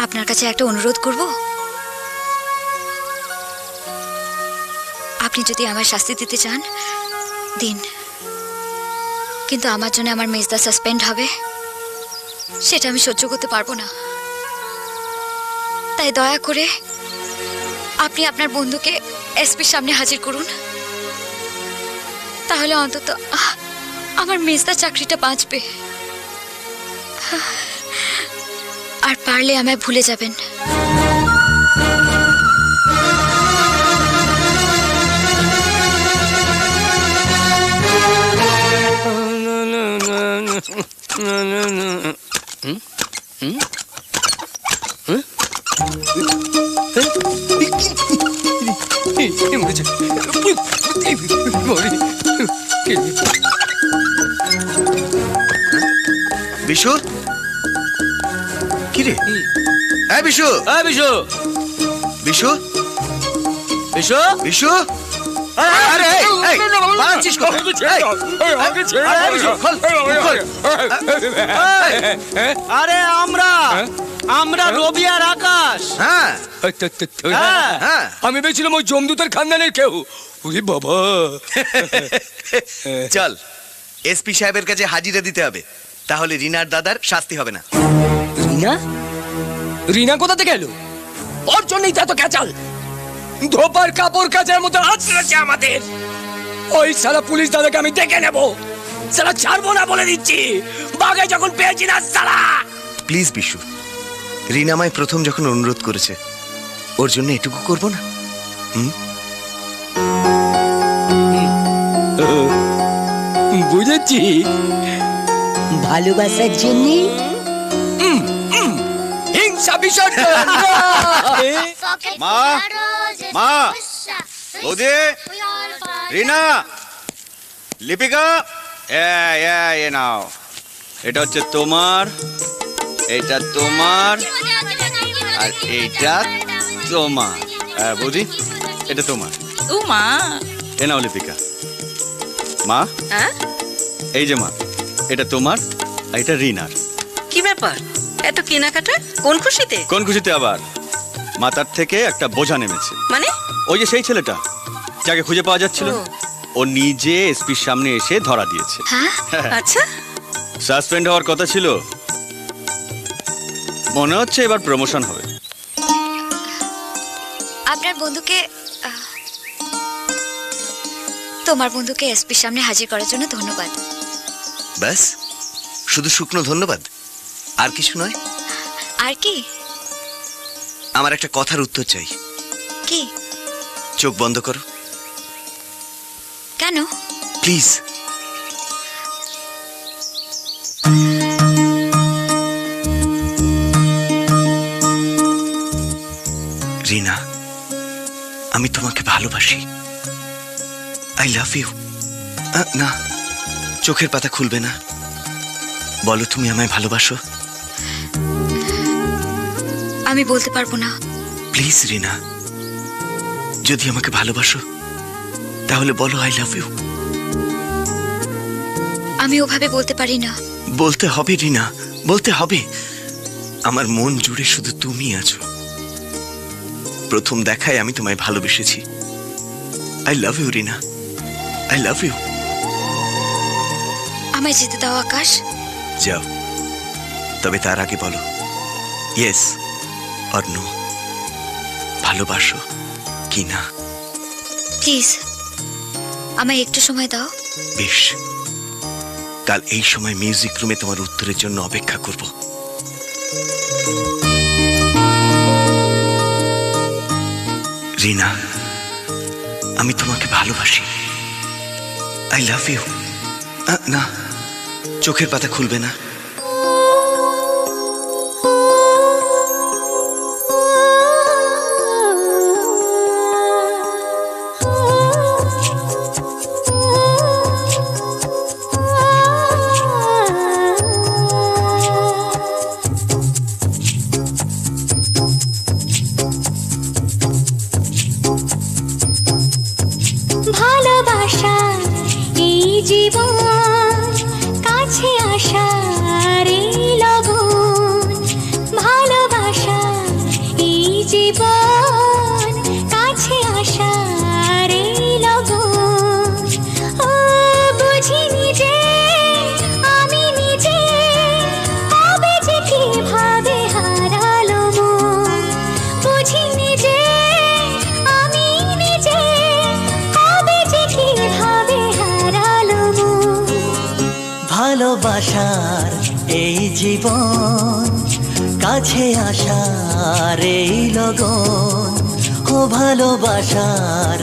আপনার কাছে একটা অনুরোধ করব। আপনি যদি আমার শাস্তি দিতে চান দিন, কিন্তু আমার জন্য আমার মেজদা সাসপেন্ড হবে সেটা আমি সহ্য করতে পারবো না। তাই দয়া করে আপনি আপনার বন্ধুকে এসপির সামনে হাজির করুন, তাহলে অন্তত আমার মেজদা চাকরিটা বাঁচবে। আর পারলে আমায় ভুলে যাবেন। বিশু, কি রে? হ্যাঁ বিশু, হ্যাঁ বিশু, বিশু, বিশু, বিশু, আরে এই পালাচ্ছিস কো? আরে আমরা রবি আর আকাশ। হ্যাঁ হ্যাঁ, আমি ভেবেছিলাম ওই জমদূতের খানদানের কেউ। ওরে বাবা, চল এসপি সাহেবের কাছে হাজিরা দিতে হবে, তাহলে রিনার দাদার শাস্তি হবে না। রিনা? রিনা কোথা থেকে এলো? ওর জন্যই তো এত ক্যাচাল। ধোপার কাপড় কাচার মতো আছড়েছে আমাদের। ওই সারা পুলিশ দাদাকে আমি দেখে নেব, সারা ছাড়বো না বলে দিচ্ছি। বাগে যখন পেয়েছি না সারা। প্লিজ বিশু, রিনা আমায় প্রথম যখন অনুরোধ করেছে, ওর জন্য এটুকু করবো না? বুঝেছি, ভালোবাসার জন্য হিংসা বিষয়টা। মা, মা, বৌদি, রিনা, লিপিকা, এ নাও। এটা হচ্ছে তোমার, এটা তোমার, আর এইটা তোমার। বৌদি, এটা তোমার। ও মা, এ নাও লিপিকা। মা, হ্যাঁ এই যে মা, এটা তোমার আর এটা রিনার। কি ব্যাপার এত কেনাকাটা? কোন খুশিতে? কোন খুশিতে আবার? মাথার থেকে একটা বোঝা নেমেছে। মানে? ওই যে সেই ছেলেটা যাকে খুঁজে পাওয়া যাচ্ছিল, ও। ও নিজে এসপির সামনে এসে ধরা দিয়েছে। হ্যাঁ, আচ্ছা, সাসপেন্ড হওয়ার কথা ছিল, মনে হচ্ছে এবার প্রমোশন হবে। আপনার বন্ধুকে তোমার বন্ধুকে এসপির সামনে হাজির করার জন্য ধন্যবাদ। ব্যাস, শুধু শুকনো ধন্যবাদ, আর কিছু নয়? আর কি? আমার একটা কথার উত্তর চাই। কি? চোখ বন্ধ করো কেন? প্লিজ। রিনা, আমি তোমাকে ভালোবাসি। I love you. না, চোখের পাতা খুলবে না। বলো তুমি আমায় ভালোবাসো। আমি বলতে পারবো না। প্লিজ রিনা, যদি আমাকে ভালোবাসো তাহলে বলো আই লাভ ইউ। আমি ওভাবে বলতে পারি না। বলতে হবে রিনা, বলতে হবে। আমার মন জুড়ে শুধু তুমি আছো। প্রথম দেখায় আমি তোমায় ভালোবেসেছি। I love you Rina, I love you. আমায় যেতে দাও আকাশ। যাও, তবে তার আগে বলো ইয়েস অর নো, ভালোবাসো কি না। প্লিজ আমায় একটু সময় দাও। বেশ, কাল এই সময় মিউজিক রুমে তোমার উত্তরের জন্য অপেক্ষা করব। রিনা, আমি তোমাকে ভালোবাসি। I love you. না, চোখের পাতা খুলবে না। ভালোবাসা এই জীবন, কাছে আসার এই লগন। ভালোবাসা জীবন কাছে আসার এই লগন ও বুঝিনি যে আমি নিজে কবে যে কিভাবে হারালো মন বুঝিনি যে আমি নিজে কবে যে কিভাবে হারালো মন ভালোবাসার এই জীবন কাছে আসার এই লগন ও ভালোবাসার